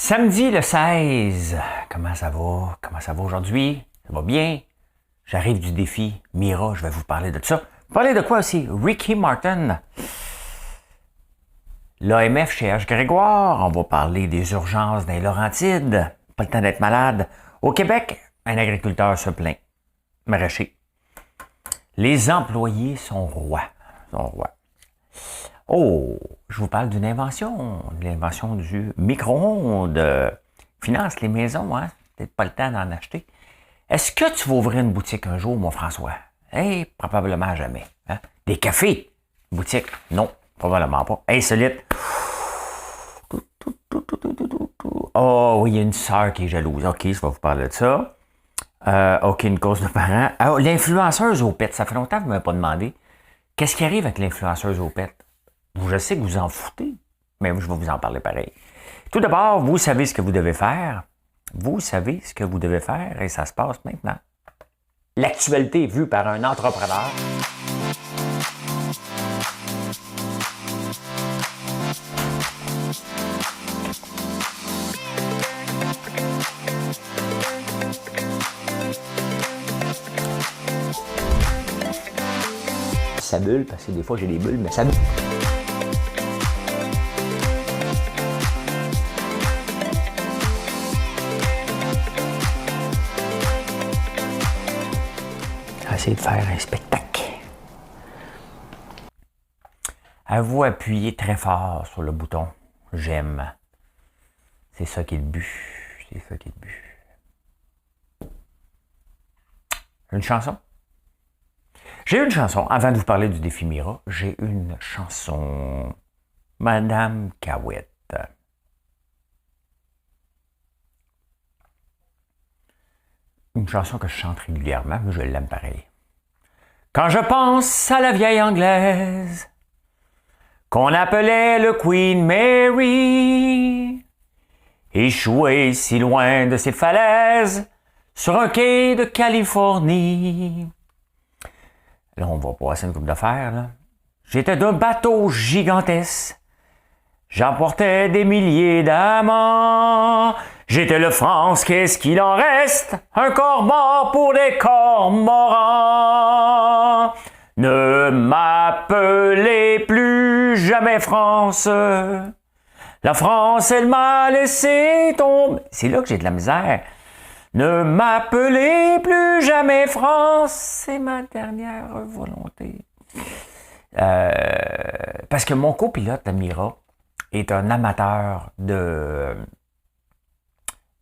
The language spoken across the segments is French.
Samedi le 16, comment ça va? Comment ça va aujourd'hui? Ça va bien? J'arrive du défi Mira, je vais vous parler de ça. Vous parler de quoi aussi? Ricky Martin. L'AMF chez H. Grégoire, on va parler des urgences dans les Laurentides. Pas le temps d'être malade. Au Québec, un agriculteur se plaint. Maraîcher. Les employés sont rois. Oh, je vous parle d'une invention, de l'invention du micro-ondes. Finance les maisons, hein? Peut-être pas le temps d'en acheter. Est-ce que tu vas ouvrir une boutique un jour, mon François? Probablement jamais. Hein? Des cafés? Boutique? Non, probablement pas. Insolite. Oh oui, il y a une sœur qui est jalouse. OK, je vais vous parler de ça. OK, une cause de parents. Ah, l'influenceuse au pet, ça fait longtemps que vous ne m'avez pas demandé. Qu'est-ce qui arrive avec l'influenceuse au pet? Je sais que vous en foutez, mais je vais vous en parler pareil. Tout d'abord, vous savez ce que vous devez faire. Vous savez ce que vous devez faire et ça se passe maintenant. L'actualité vue par un entrepreneur. Ça bulle, parce que des fois j'ai des bulles, mais ça bulle. Essayer de faire un spectacle. Avez-vous appuyé très fort sur le bouton « J'aime ». C'est ça qui est le but. C'est ça qui est le but. Une chanson? J'ai une chanson. Avant de vous parler du défi Mira, j'ai une chanson. Madame Cahouette. Une chanson que je chante régulièrement, mais je l'aime pareil. Quand je pense à la vieille anglaise qu'on appelait le Queen Mary, échouée si loin de ses falaises sur un quai de Californie. Là, on va passer une couple d'affaires, là. J'étais d'un bateau gigantesque. J'emportais des milliers d'amants. J'étais le France, qu'est-ce qu'il en reste? Un corps mort pour des corps morants. Ne m'appelez plus jamais France. La France, elle m'a laissé tomber. C'est là que j'ai de la misère. Ne m'appelez plus jamais France, c'est ma dernière volonté. Parce que mon copilote, Mira, est un amateur de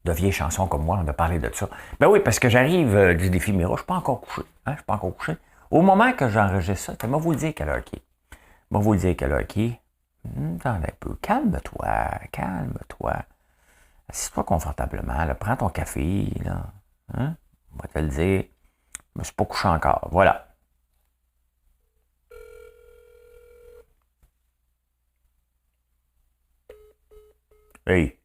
vieilles chansons comme moi. On a parlé de ça. Ben oui, parce que j'arrive du défi Mira, je ne suis pas encore couché. Hein, je suis pas encore couché. Au moment que j'enregistre ça, je vais vous le dire quelle heure qui est. Je vais vous le dire quelle heure qui est. Attendez un peu. Calme-toi. Calme-toi. Assis-toi confortablement, là. Prends ton café, là. Hein? On va te le dire. Je me suis pas couché encore. Voilà. Hey.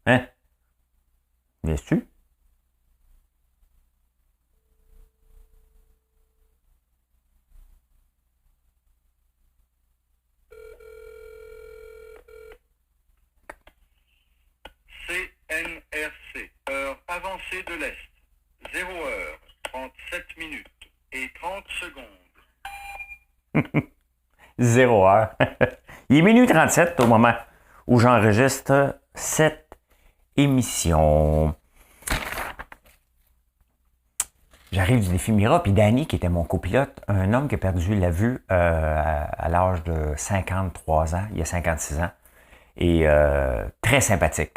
Hein? Viens-tu? CNRC, heure avancée de l'Est, 0h37 et 30 secondes. 0 heure. Il est minuit 37 au moment où j'enregistre cette émission. J'arrive du défi Mira, puis Danny, qui était mon copilote, un homme qui a perdu la vue à l'âge de 53 ans, il y a 56 ans. Et très sympathique.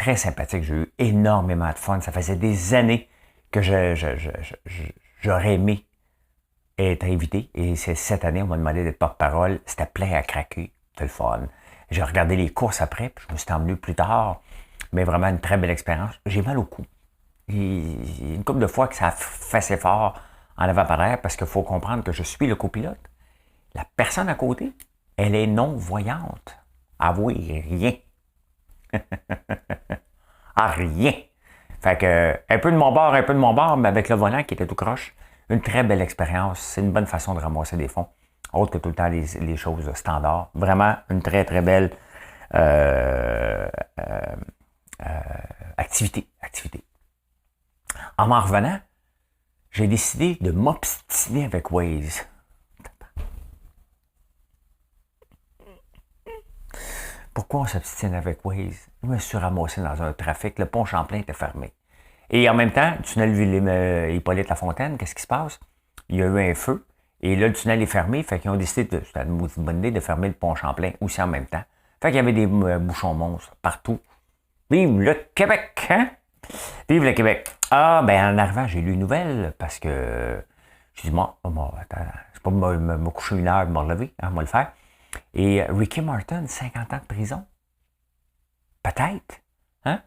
J'ai eu énormément de fun. Ça faisait des années que j'aurais aimé être invité. Et c'est cette année, on m'a demandé d'être porte-parole. C'était plein à craquer. C'était le fun. J'ai regardé les courses après, puis je me suis emmené plus tard. Mais vraiment une très belle expérience. J'ai mal au cou. Une couple de fois que ça a fait assez fort en avant-arrière, parce qu'il faut comprendre que je suis le copilote. La personne à côté, elle est non-voyante. Avouez rien. Ah, rien. Fait que, un peu de mon bord, mais avec le volant qui était tout croche. Une très belle expérience. C'est une bonne façon de ramasser des fonds. autre que tout le temps les choses standards. Vraiment une très, très belle activité. En m'en revenant, j'ai décidé de m'obstiner avec Waze. Pourquoi on s'obstine avec Waze? Je me suis ramassé dans un trafic, le pont Champlain était fermé. Et en même temps, le tunnel Hippolyte-Lafontaine, qu'est-ce qui se passe? Il y a eu un feu, et là, le tunnel est fermé, fait qu'ils ont décidé, c'était une bonne idée, de fermer le pont Champlain aussi en même temps. Fait qu'il y avait des bouchons monstres partout. Vive le Québec, hein? Vive le Québec. Ah, ben en arrivant, j'ai lu une nouvelle, parce que j'ai dit, moi, attends, je peux pas me coucher une heure, me relever, hein, on va le faire. Et Ricky Martin, 50 ans de prison. Peut-être. Hein?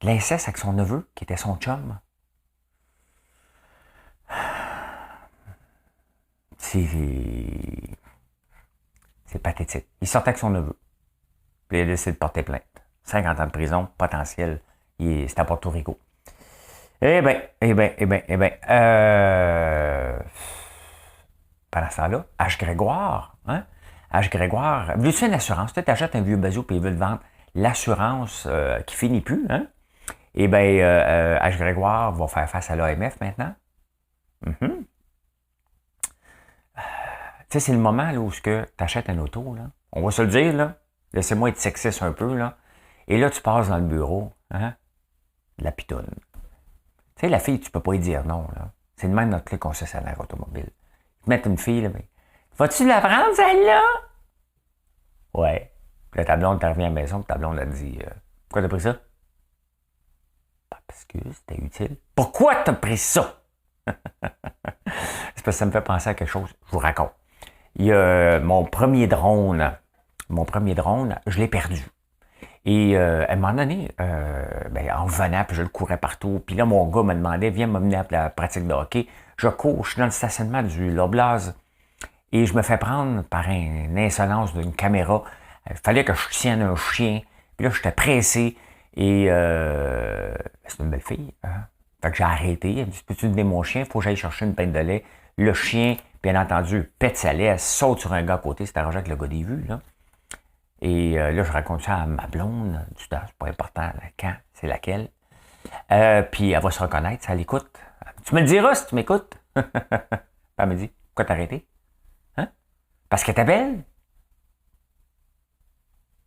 L'inceste avec son neveu, qui était son chum. C'est pathétique. Il sortait avec son neveu. Puis il a décidé de porter plainte. 50 ans de prison, potentiel. C'est à Porto Rico. Eh bien. Pendant ce temps-là, H. Grégoire, hein? H. Grégoire, veux-tu une assurance? Peut-être t'achètes un vieux bazou et il veut te vendre l'assurance qui finit plus, hein? Eh bien, H. Grégoire va faire face à l'AMF maintenant. Mm-hmm. Tu sais, c'est le moment là, où tu achètes un auto, là. On va se le dire, là. Laissez-moi être sexiste un peu, là. Et là, tu passes dans le bureau, hein? De la pitoune. Tu sais, la fille, tu peux pas y dire non, là. C'est de même notre clé concessionnaire automobile. Ils te mettent une fille, là, mais vas-tu la prendre, celle-là? Ouais. Puis là, ta blonde, tu reviens à la maison, puis ta blonde, elle dit pourquoi t'as pris ça? Parce que c'était utile. Pourquoi t'as pris ça? C'est parce que ça me fait penser à quelque chose. Je vous raconte. Il y a mon premier drone, je l'ai perdu. Et à un moment donné, en venant, puis je le courais partout, puis là, mon gars me demandait, viens m'amener à la pratique de hockey. Je cours, je suis dans le stationnement du Loblaws, et je me fais prendre par une insolence d'une caméra. Il fallait que je tienne un chien, puis là, j'étais pressé, et c'est une belle fille, hein? Fait que j'ai arrêté, elle me dit, peux-tu donner mon chien? Faut que j'aille chercher une pinte de lait. Le chien, bien entendu, pète sa lait, elle saute sur un gars à côté, c'est arrangé avec le gars des vues, là. Et là, je raconte ça à ma blonde, du temps, c'est pas important, quand, c'est laquelle. Puis elle va se reconnaître, ça l'écoute. Tu me le diras si tu m'écoutes. Elle me dit, pourquoi t'as arrêté? Hein? Parce qu'elle était belle?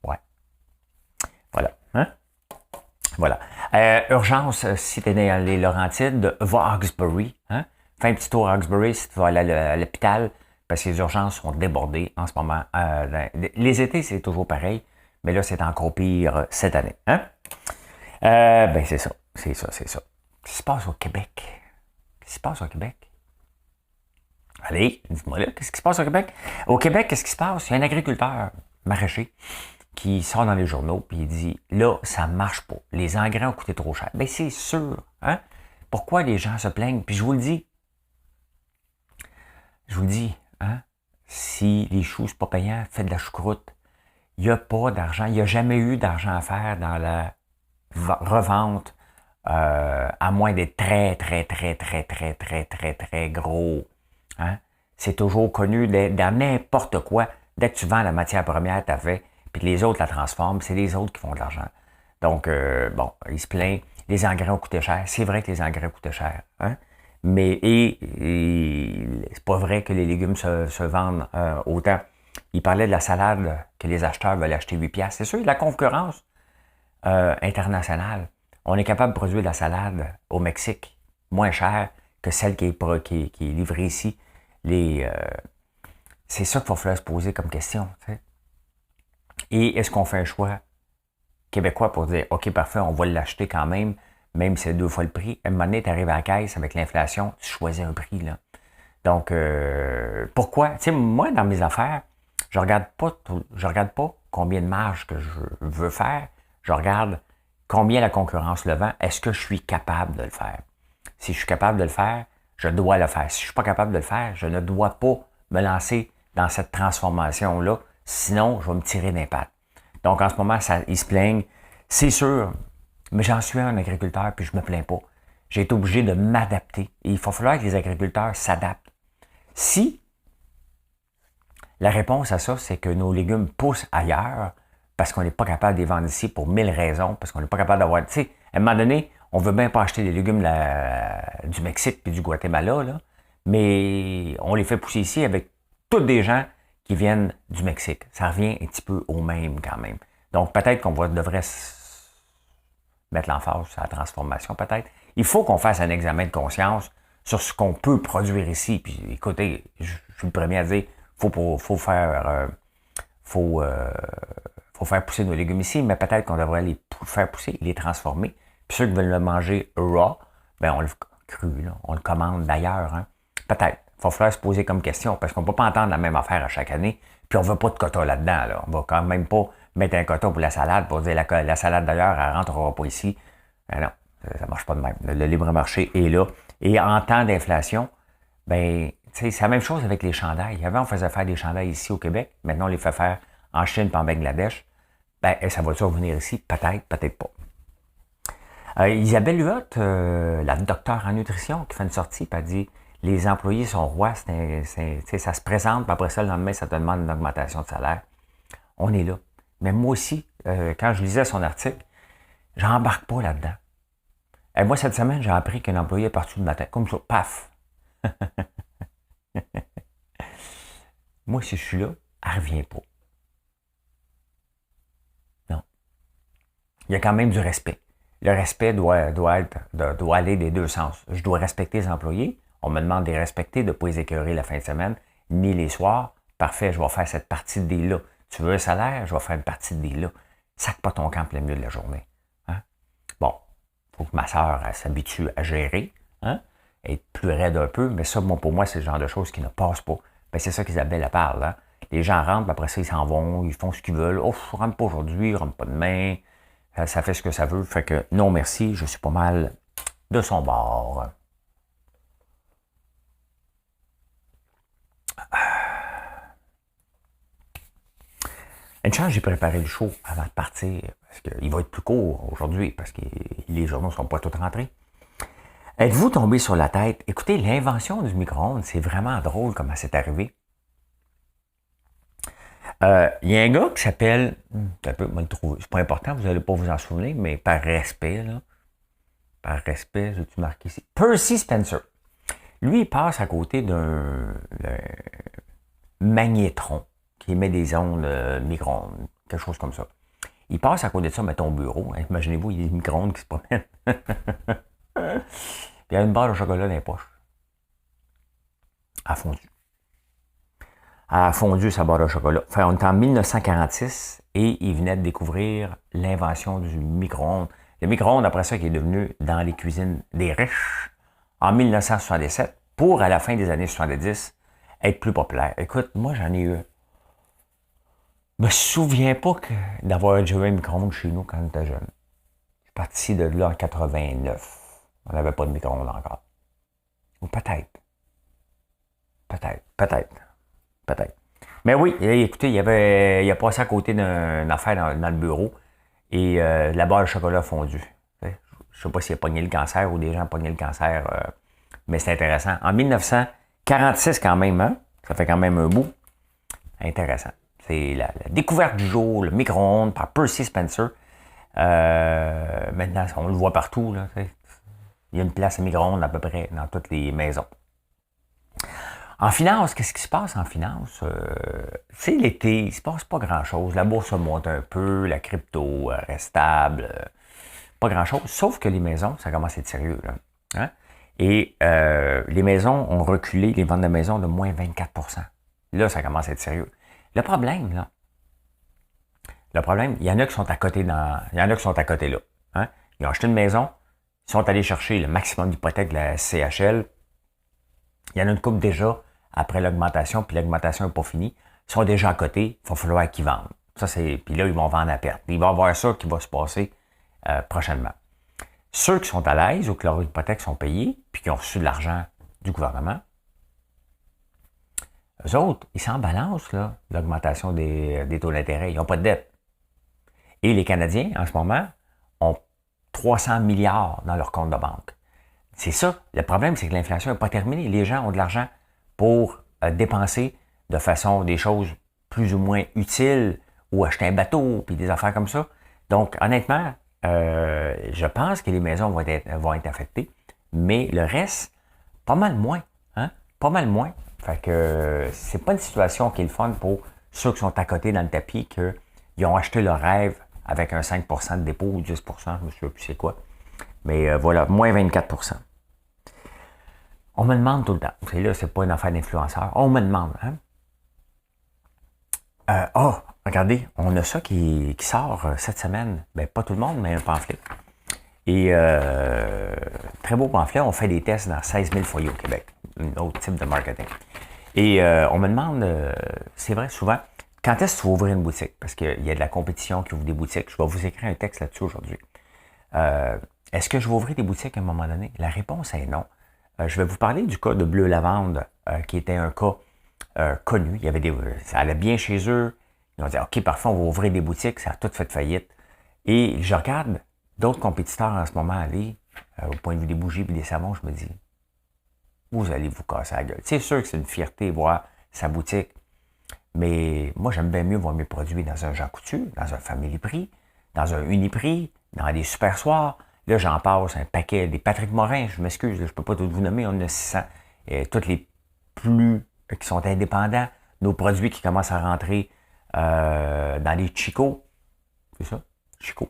Ouais. Voilà. Hein? Voilà. Urgence, si t'es dans les Laurentides, va à Hawkesbury. Hein? Fais un petit tour à Hawkesbury si tu vas aller à l'hôpital, parce que les urgences sont débordées en ce moment. Les étés, c'est toujours pareil, mais là, c'est encore pire cette année. Hein? C'est ça. Qu'est-ce qui se passe au Québec? Allez, dis-moi là, qu'est-ce qui se passe au Québec? Au Québec, qu'est-ce qui se passe? Il y a un agriculteur maraîcher qui sort dans les journaux puis il dit, là, ça marche pas. Les engrais ont coûté trop cher. Ben, c'est sûr. Hein? Pourquoi les gens se plaignent? Puis je vous le dis, hein? Si les choux, c'est pas payant, faites de la choucroute. Il n'y a pas d'argent. Il n'y a jamais eu d'argent à faire dans la revente, à moins d'être très gros. Hein? C'est toujours connu dans n'importe quoi. Dès que tu vends la matière première, tu as fait, puis les autres la transforment, c'est les autres qui font de l'argent. Donc, il se plaint. Les engrais ont coûté cher. C'est vrai que les engrais coûtaient cher. Hein? Mais c'est pas vrai que les légumes se vendent autant. Il parlait de la salade que les acheteurs veulent acheter 8$. C'est sûr, la concurrence internationale. On est capable de produire de la salade au Mexique moins chère que celle qui est livrée ici. C'est ça qu'il va falloir se poser comme question. T'sais. Et est-ce qu'on fait un choix québécois pour dire, OK, parfait, on va l'acheter quand même si c'est 2 fois le prix. À un moment donné, tu arrives à la caisse avec l'inflation, tu choisis un prix. Là. Donc, pourquoi? Tu sais, moi, dans mes affaires, je regarde pas combien de marge que je veux faire. Je regarde combien la concurrence le vend. Est-ce que je suis capable de le faire? Si je suis capable de le faire, je dois le faire. Si je ne suis pas capable de le faire, je ne dois pas me lancer dans cette transformation-là. Sinon, je vais me tirer d'impact. Donc, en ce moment, ils se plaignent. C'est sûr, mais j'en suis un agriculteur, puis je me plains pas. J'ai été obligé de m'adapter. Et il va falloir que les agriculteurs s'adaptent. Si La réponse à ça, c'est que nos légumes poussent ailleurs parce qu'on n'est pas capable de les vendre ici pour 1000 raisons, parce qu'on n'est pas capable d'avoir... Tu sais, à un moment donné, on veut bien pas acheter des légumes du Mexique puis du Guatemala, là, mais on les fait pousser ici avec tous des gens qui viennent du Mexique. Ça revient un petit peu au même quand même. Donc peut-être qu'on devrait mettre l'emphase sur la transformation, peut-être. Il faut qu'on fasse un examen de conscience sur ce qu'on peut produire ici. Puis écoutez, je suis le premier à dire, faut faire pousser nos légumes ici, mais peut-être qu'on devrait les faire pousser, les transformer. Puis ceux qui veulent le manger raw, ben on le cru, là, on le commande d'ailleurs. Hein. Peut-être. Il va falloir se poser comme question, parce qu'on ne peut pas entendre la même affaire à chaque année, puis on ne veut pas de quota là-dedans. Là. On ne va quand même pas mettre un quota pour la salade, pour dire la salade d'ailleurs, elle ne rentrera pas ici. Ben non, ça ne marche pas de même. Le libre marché est là. Et en temps d'inflation, ben, c'est la même chose avec les chandails. Avant, on faisait faire des chandails ici au Québec. Maintenant, on les fait faire en Chine et en Bangladesh. Ben, ça va-tu revenir ici? Peut-être, peut-être pas. Isabelle Huot, la docteure en nutrition, qui fait une sortie, puis elle dit les employés sont rois, ça se présente, puis après ça, le lendemain, ça te demande une augmentation de salaire. On est là. Mais moi aussi, quand je lisais son article, j'embarque pas là-dedans. Et moi, cette semaine, j'ai appris qu'un employé est parti le matin, comme ça, paf! Moi, si je suis là, elle ne revient pas. Non. Il y a quand même du respect. Le respect doit aller des deux sens. Je dois respecter les employés. On me demande de les respecter, de ne pas les écœurer la fin de semaine, ni les soirs. Parfait, je vais faire cette partie de deal-là. Tu veux un salaire? Je vais faire une partie de deal-là. Sac pas ton camp en plein milieu de la journée. Hein? Bon, il faut que ma soeur s'habitue à gérer, hein? Être plus raide un peu, mais ça, pour moi, c'est le genre de choses qui ne passent pas. Ben, c'est ça qu'Isabelle elle parle. Hein? Les gens rentrent, après ça, ils s'en vont, ils font ce qu'ils veulent. Oh, je rentre pas aujourd'hui, je rentre pas demain. Ça fait ce que ça veut. Fait que non, merci, je suis pas mal de son bord. Une chance, j'ai préparé le show avant de partir, parce qu'il va être plus court aujourd'hui, parce que les journaux ne sont pas tous rentrés. Êtes-vous tombé sur la tête? Écoutez, l'invention du micro-ondes, c'est vraiment drôle comment c'est arrivé. Il y a un gars qui s'appelle, c'est pas important, vous n'allez pas vous en souvenir, mais par respect, j'ai-tu marqué ici? Percy Spencer. Lui, il passe à côté d'un magnétron qui émet des ondes micro-ondes, quelque chose comme ça. Il passe à côté de ça, mettons, au bureau. Hein, imaginez-vous, il y a des micro-ondes qui se promènent. Il y a une barre de chocolat dans les poches. Elle a fondu. Elle a fondu sa barre de chocolat. Enfin, on est en 1946 et il venait de découvrir l'invention du micro-ondes. Le micro-ondes, après ça, qui est devenu dans les cuisines des riches en 1967 pour, à la fin des années 70, être plus populaire. Écoute, moi, j'en ai eu. Je me souviens pas d'avoir déjà eu un micro-ondes chez nous quand on était jeune. Je suis parti de là en 89. On n'avait pas de micro-ondes encore. Ou peut-être. Peut-être. Mais oui, écoutez, il a passé à côté d'une affaire dans le bureau et la barre de chocolat fondue. Je ne sais pas s'il a pogné le cancer ou des gens ont pogné le cancer, mais c'est intéressant. En 1946 quand même, hein? Ça fait quand même un bout. Intéressant. C'est la découverte du jour, le micro-ondes par Percy Spencer. Maintenant, on le voit partout. Là, il y a une place à micro-ondes à peu près dans toutes les maisons. En finance, qu'est-ce qui se passe en finance? C'est l'été, il ne se passe pas grand-chose. La bourse monte un peu, la crypto reste stable, pas grand-chose. Sauf que les maisons, ça commence à être sérieux. Là. Hein? Et les maisons ont reculé, les ventes de maisons de moins 24%. Là, ça commence à être sérieux. Le problème, il y en a qui sont à côté là. Hein? Ils ont acheté une maison, ils sont allés chercher le maximum d'hypothèques de la CHL. Il y en a une couple déjà après l'augmentation, puis l'augmentation n'est pas finie. Ils sont déjà à côté, il va falloir qu'ils vendent. Puis là, ils vont vendre à perte. Il va y avoir ça qui va se passer prochainement. Ceux qui sont à l'aise ou que leurs hypothèques sont payées, puis qui ont reçu de l'argent du gouvernement, eux autres, ils s'en balancent, là, l'augmentation des taux d'intérêt. Ils n'ont pas de dette. Et les Canadiens, en ce moment, ont 300 milliards dans leur compte de banque. C'est ça. Le problème, c'est que l'inflation n'est pas terminée. Les gens ont de l'argent pour dépenser de façon des choses plus ou moins utiles ou acheter un bateau, puis des affaires comme ça. Donc, honnêtement, je pense que les maisons vont être affectées, mais le reste, pas mal moins. Hein? Pas mal moins. Fait que c'est pas une situation qui est le fun pour ceux qui sont à côté dans le tapis, qu'ils ont acheté leur rêve avec un 5% de dépôt ou 10%, je ne sais plus c'est quoi. Mais voilà, moins 24%. On me demande tout le temps. C'est là, c'est pas une affaire d'influenceur. On me demande, hein? Regardez, on a ça qui sort cette semaine. Ben, pas tout le monde, mais un pamphlet. Et très beau pamphlet. On fait des tests dans 16 000 foyers au Québec. Un autre type de marketing. Et on me demande, c'est vrai souvent, quand est-ce que tu vas ouvrir une boutique? Parce qu'il y a de la compétition qui ouvre des boutiques. Je vais vous écrire un texte là-dessus aujourd'hui. Est-ce que je vais ouvrir des boutiques à un moment donné? La réponse est non. Je vais vous parler du cas de Bleu Lavande, qui était un cas connu. Il y avait ça allait bien chez eux. Ils ont dit, OK, parfois, on va ouvrir des boutiques. Ça a tout fait faillite. Et je regarde d'autres compétiteurs en ce moment aller, au point de vue des bougies et des savons, je me dis, vous allez vous casser la gueule. C'est sûr que c'est une fierté voir sa boutique. Mais moi, j'aime bien mieux voir mes produits dans un Jean Coutu, dans un Family Prix, dans un Uniprix, dans des Super Soirs. Là, j'en passe un paquet. Des Patrick Morin, je m'excuse, je ne peux pas tous vous nommer, on en a 600. Tous les plus qui sont indépendants, nos produits qui commencent à rentrer dans les Chico. C'est ça? Chico.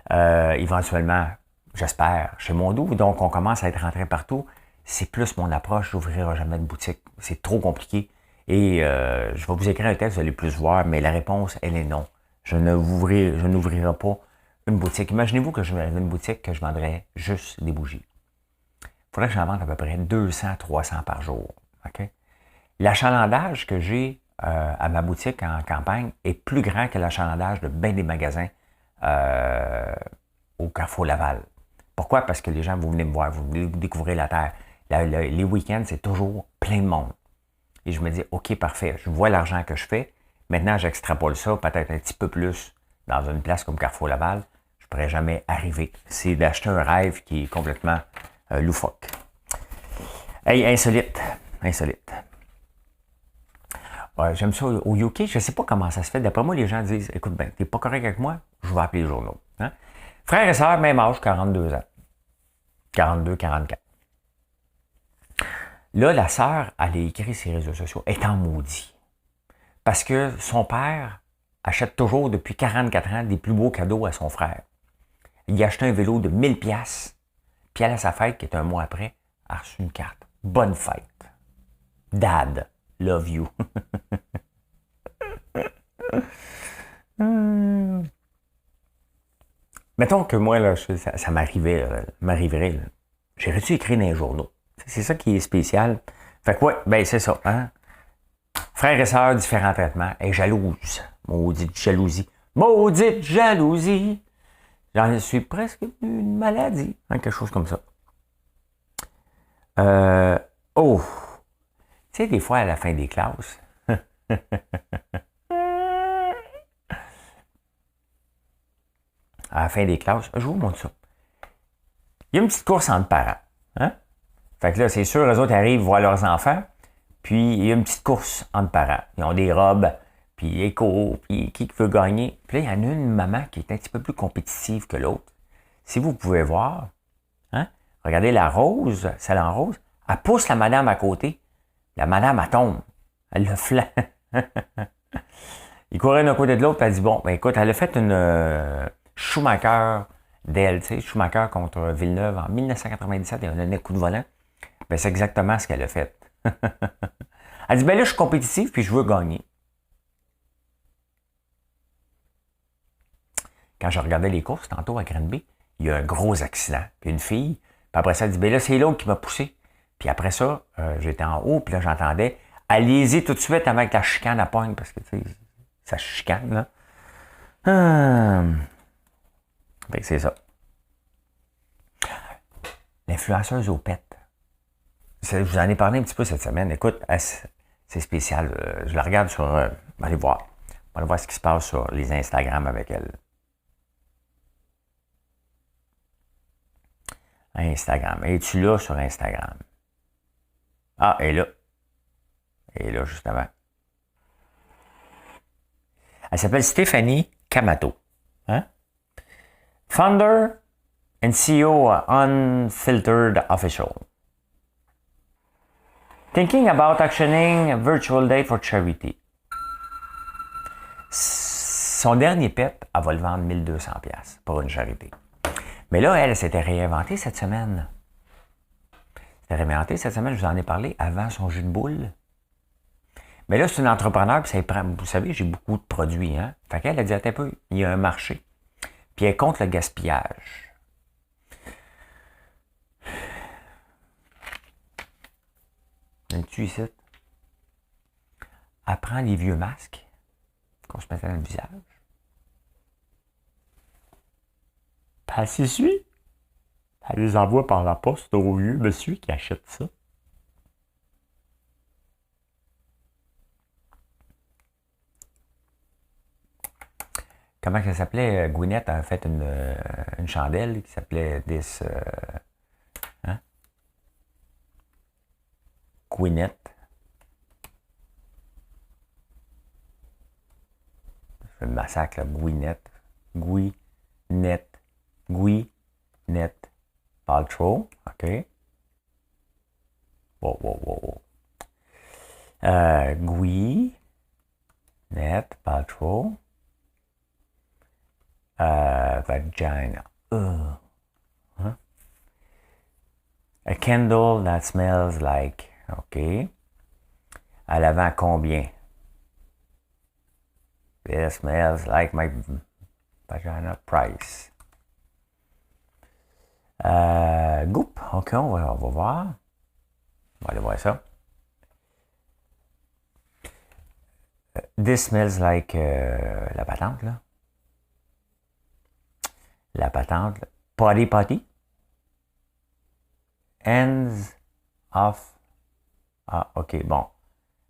Éventuellement, j'espère, chez Mondou. Donc, on commence à être rentré partout. C'est plus mon approche, j'ouvrirai jamais de boutique. C'est trop compliqué. Et je vais vous écrire un texte, vous allez plus voir, mais la réponse, elle est non. Je n'ouvrirai pas une boutique. Imaginez-vous que je vendrais une boutique que je vendrais juste des bougies. Il faudrait que j'en vende à peu près 200, 300 par jour. Okay? L'achalandage que j'ai à ma boutique en campagne est plus grand que l'achalandage de bien des magasins au Carrefour Laval. Pourquoi? Parce que les gens, vous venez me voir, vous venez découvrir la terre. Les week-ends, c'est toujours plein de monde. Et je me dis, OK, parfait, je vois l'argent que je fais. Maintenant, j'extrapole ça, peut-être un petit peu plus dans une place comme Carrefour Laval. Je ne pourrais jamais arriver. C'est d'acheter un rêve qui est complètement loufoque. Hey, insolite. Insolite. Ouais, j'aime ça au UK, je ne sais pas comment ça se fait. D'après moi, les gens disent, écoute, ben, t'es pas correct avec moi, je vais appeler les journaux. Hein? Frères et sœurs, même âge, 42 ans. 42, 44. Là, la sœur, elle a écrit sur les réseaux sociaux, est en maudit. Parce que son père achète toujours, depuis 44 ans, des plus beaux cadeaux à son frère. Il a acheté un vélo de 1000 $. Puis elle, à sa fête, qui est un mois après, a reçu une carte. Bonne fête. Dad, love you. Mettons que moi, là, ça m'arriverait. J'irais-tu écrire dans les journaux? C'est ça qui est spécial. Fait que ouais, ben c'est ça. Hein? Frères et sœurs, différents traitements. Et jalouse. Maudite jalousie. Maudite jalousie. J'en suis presque une maladie. Hein, quelque chose comme ça. Tu sais, des fois, à la fin des classes. À la fin des classes, je vous montre ça. Il y a une petite course entre parents. Hein? Fait que là, c'est sûr, eux autres arrivent voir leurs enfants, puis il y a une petite course entre parents. Ils ont des robes, puis écho, puis qui veut gagner. Puis là, il y en a une maman qui est un petit peu plus compétitive que l'autre. Si vous pouvez voir, hein? Regardez la rose, celle en rose, elle pousse la madame à côté. La madame, elle tombe. Elle le flanc. Il courait d'un côté de l'autre, puis elle dit, bon, ben écoute, elle a fait une Schumacher d'elle, tu sais, Schumacher contre Villeneuve en 1997, et on a donné un coup de volant. Ben, c'est exactement ce qu'elle a fait. Elle dit, ben là, je suis compétitive, puis je veux gagner. Quand je regardais les courses, tantôt à Granby, il y a un gros accident. Puis une fille, puis après ça, elle dit, ben là, c'est l'autre qui m'a poussé. Puis après ça, j'étais en haut, puis là, j'entendais, allez-y tout de suite avant que la chicane à pogne, parce que, tu sais, ça chicane, là. Fait que c'est ça. L'influenceuse au pet. Je vous en ai parlé un petit peu cette semaine. Écoute, c'est spécial. Je la regarde sur... allez voir. On va voir ce qui se passe sur les Instagram avec elle. Instagram. Es-tu là sur Instagram? Ah, elle est là. Elle est là, justement. Elle s'appelle Stéphanie Camato. Hein? Founder and CEO Unfiltered Official. Thinking about actioning a virtual day for charity. Son dernier PEP, elle va le vendre 1200$ pour une charité. Mais là, elle s'était réinventée cette semaine. Je vous en ai parlé avant son jus de boule. Mais là, c'est une entrepreneur, puis ça prend, vous savez, j'ai beaucoup de produits. Hein? Fait qu'elle a dit, attends un peu, il y a un marché. Puis elle est contre le gaspillage. Tu ici? Elle prend les vieux masques qu'on se mettait dans le visage. Puis elle s'essuie. Elle les envoie par la poste au vieux monsieur qui achète ça. Comment ça s'appelait? Gwyneth a fait une chandelle qui s'appelait This... hein? Gwyneth. Je le massacre, là. Gwyneth. Gwyneth Paltrow. OK. Wow. Gwyneth Paltrow. Vagina. Huh? A candle that smells like. OK. À l'avant, combien? This smells like my vagina price. Goop. OK, on va voir. On va aller voir ça. This smells like la patente, là. La patente. Potty. Ends of. Ah, OK, bon.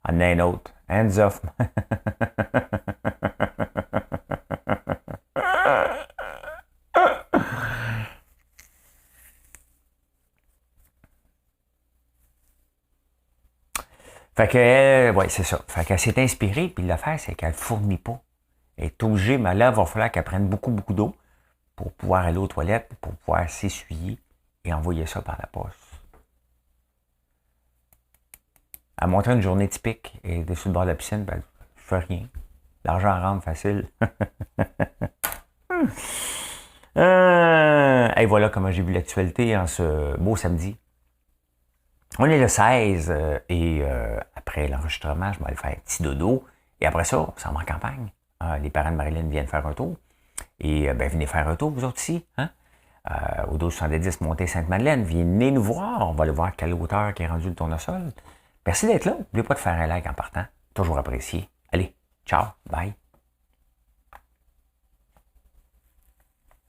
On a un autre. Ends of. Fait que, ouais, c'est ça. Fait qu'elle s'est inspirée, puis l'affaire, c'est qu'elle ne fournit pas. Elle est obligée, mais là, il va falloir qu'elle prenne beaucoup d'eau pour pouvoir aller aux toilettes, pour pouvoir s'essuyer et envoyer ça par la poste. Elle montrait une journée typique et dessus le bord de la piscine, ben, je fais rien. L'argent rentre facile. Et voilà comment j'ai vu l'actualité en ce beau samedi. On est le 16 et après l'enregistrement, je vais aller faire un petit dodo. Et après ça, on s'en va en campagne. Les parents de Marilyn viennent faire un tour. Et venez faire un tour, vous autres ici. Hein? Au 1270 Montée Sainte-Madeleine. Venez nous voir. On va aller voir quelle hauteur qui est rendue le tournesol. Merci d'être là. N'oubliez pas de faire un like en partant. Toujours apprécié. Allez, ciao, bye.